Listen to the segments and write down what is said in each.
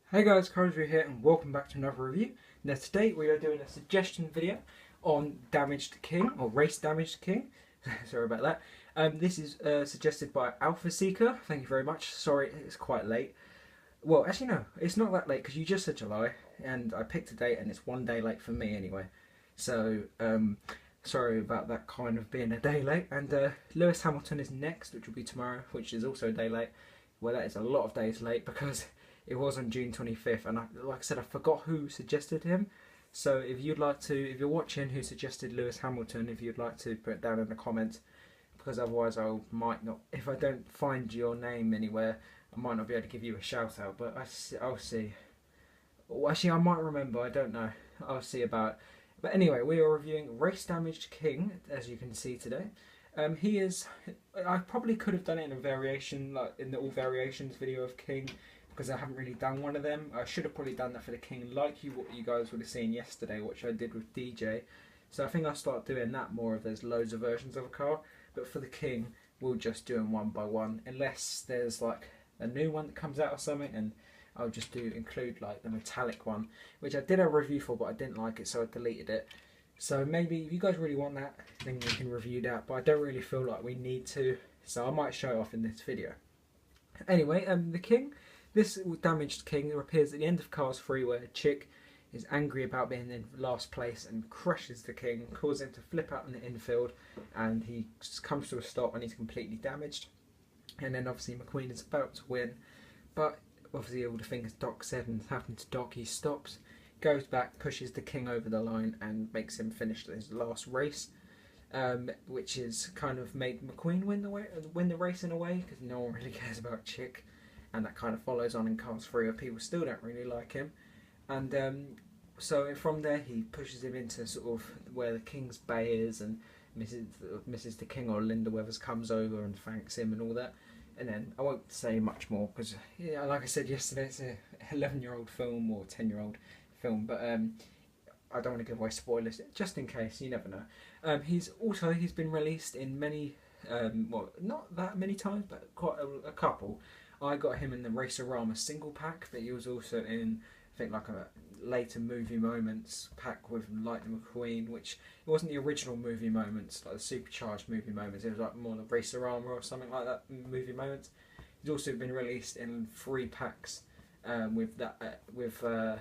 Hey guys, Courage here and welcome back to another review. Now today we are doing a suggestion video on Damaged King, or Race Damaged King. Sorry about that. This is suggested by Alpha Seeker. Thank you very much. Sorry, it's quite late. Well, actually no, it's not that late because you just said July and I picked a date and it's one day late for me anyway. So, sorry about that kind of being a day late. And Lewis Hamilton is next, which will be tomorrow, which is also a day late. Well, that is a lot of days late because it was on June 25th, and like I said, I forgot who suggested him. So if you'd like to, if you're watching who suggested Lewis Hamilton, if you'd like to put it down in the comments, because otherwise I might not, if I don't find your name anywhere, I might not be able to give you a shout out, but I'll see. Well, actually, I might remember, I don't know. I'll see about it. But anyway, we are reviewing Race Damaged King, as you can see today. He is, I probably could have done it in a variation, like in the all variations video of King, because I haven't really done one of them. I should have probably done that for the King, like what you guys would have seen yesterday, which I did with DJ. So I think I'll start doing that more if there's loads of versions of a car. But for the King, we'll just do them one by one, unless there's like a new one that comes out or something, and I'll just include like the metallic one, which I did a review for, but I didn't like it, so I deleted it. So maybe if you guys really want that, then we can review that. But I don't really feel like we need to, so I might show it off in this video. Anyway, the King. This Damaged King appears at the end of Cars 3, where a chick is angry about being in last place and crushes the King, causing him to flip out in the infield, and he comes to a stop and he's completely damaged. And then obviously McQueen is about to win, but obviously all the things Doc said and happened to Doc, he stops, goes back, pushes the King over the line and makes him finish his last race. Which is kind of made McQueen win the race in a way, because no one really cares about Chick, and that kind of follows on in Cars 3 where people still don't really like him. And so from there he pushes him into sort of where the King's Bay is, and Mrs. the King, or Linda Weathers, comes over and thanks him and all that. And then I won't say much more because, yeah, like I said yesterday, it's a 11-year-old film or 10-year-old film, but I don't want to give away spoilers, just in case, you never know. He's been released in many, well, not that many times, but quite a couple. I got him in the Racerama single pack, but he was also in, I think, like a later Movie Moments pack with Lightning McQueen, which it wasn't the original Movie Moments, like the supercharged Movie Moments. It was like more the Racerama or something like that Movie Moments. He's also been released in 3 packs with I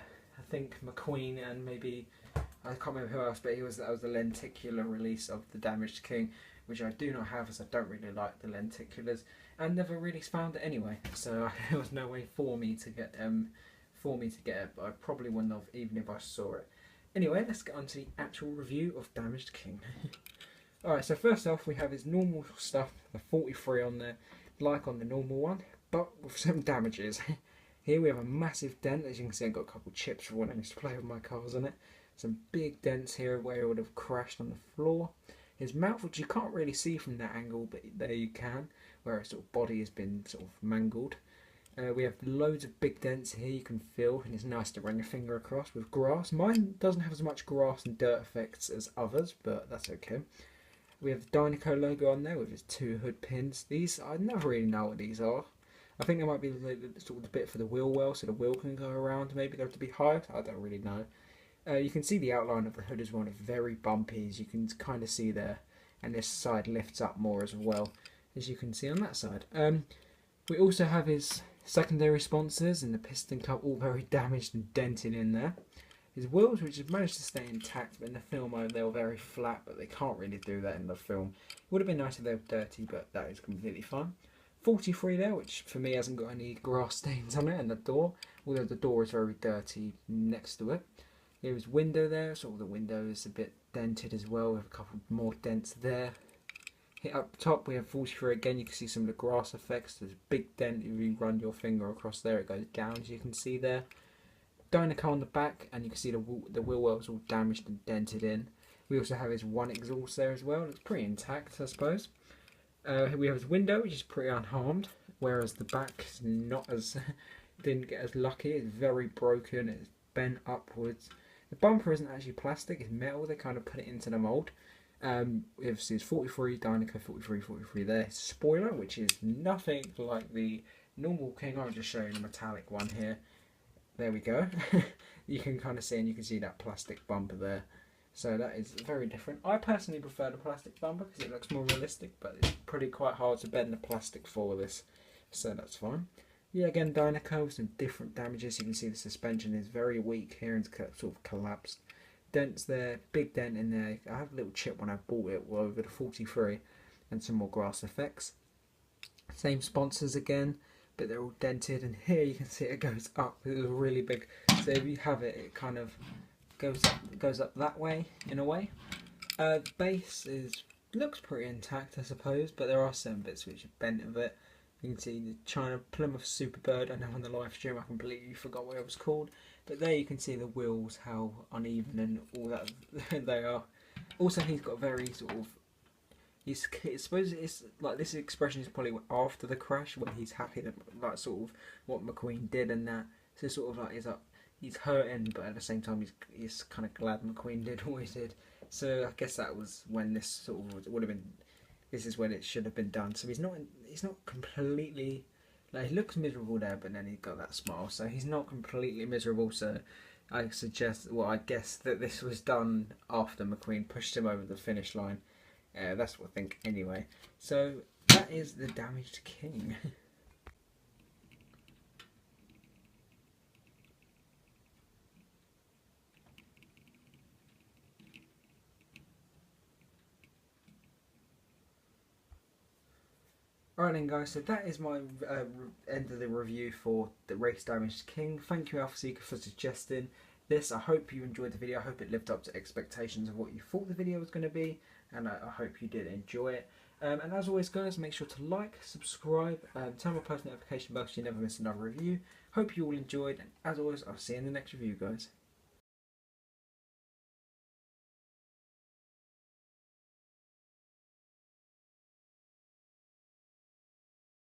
think McQueen and maybe, I can't remember who else, but that was the lenticular release of the Damaged King, which I do not have, as I don't really like the lenticulars and never really found it anyway. So there was no way for me to get it, but I probably wouldn't have even if I saw it. Anyway, let's get on to the actual review of Damaged King. Alright, so first off we have his normal stuff, the 43 on there, like on the normal one, but with some damages. Here we have a massive dent. As you can see, I've got a couple of chips for when I used to play with my cars on it. Some big dents here where it would have crashed on the floor. His mouth, which you can't really see from that angle, but there you can, where his sort of body has been sort of mangled. We have loads of big dents here you can feel, and it's nice to run your finger across with grass. Mine doesn't have as much grass and dirt effects as others, but that's okay. We have the Dynaco logo on there with his 2 hood pins. These, I never really know what these are. I think they might be sort of the bit for the wheel well, so the wheel can go around. Maybe they're to be high. I don't really know. You can see the outline of the hood as well. It's very bumpy, as you can kind of see there. And this side lifts up more as well, as you can see on that side. We also have his secondary sponsors and the piston cup, all very damaged and dented in there. His wheels, which have managed to stay intact, but in the film they were very flat, but they can't really do that in the film. It would have been nice if they were dirty, but that is completely fine. 43 there, which for me hasn't got any grass stains on it, and the door, although the door is very dirty next to it. Here's window there, so the window is a bit dented as well, with a couple more dents there. Here up top we have 43 again. You can see some of the grass effects. There's a big dent. If you run your finger across there, it goes down, as you can see there. Dynaco on the back, and you can see the wheel wells all damaged and dented in. We also have his one exhaust there as well. It's pretty intact, I suppose. We have his window, which is pretty unharmed, whereas the back is not as didn't get as lucky. It's very broken. It's bent upwards. The bumper isn't actually plastic; it's metal. They kind of put it into the mould. Obviously, it's 43 Dynaco, 43 there. His spoiler, which is nothing like the normal King. I'll just show you the metallic one here. there we go. You can kind of see, and you can see that plastic bumper there. So that is very different. I personally prefer the plastic bumper because it looks more realistic, but it's pretty quite hard to bend the plastic for this, so that's fine. Yeah, again, Dynaco with some different damages. You can see the suspension is very weak here and sort of collapsed. Dents there, big dent in there. I have a little chip when I bought it over the 43, and some more grass effects. Same sponsors again, but they're all dented, and here you can see it goes up. It was really big, so if you have it, it kind of goes up that way in a way. The base looks pretty intact, I suppose, but there are some bits which are bent a bit. You can see the China Plymouth Superbird. I know on the live stream I completely forgot what it was called, but there you can see the wheels, how uneven and all that they are. Also, he's got a very sort of, I suppose it's like this expression is probably after the crash when he's happy that like sort of what McQueen did and that. So sort of like he's hurting, but at the same time he's kind of glad McQueen did what he did. So I guess that was when this sort of would have been. This is when it should have been done. So he's not completely, like, he looks miserable there, but then he's got that smile, so he's not completely miserable. So I suggest, well, I guess that this was done after McQueen pushed him over the finish line. That's what I think anyway. So that is the Damaged King. Alright then guys, so that is my end of the review for the Race Damaged King. Thank you Alpha for suggesting this. I hope you enjoyed the video. I hope it lived up to expectations of what you thought the video was going to be, and I hope you did enjoy it. And as always guys, make sure to like, subscribe, turn on post notification bell so you never miss another review. Hope you all enjoyed, and as always, I'll see you in the next review guys.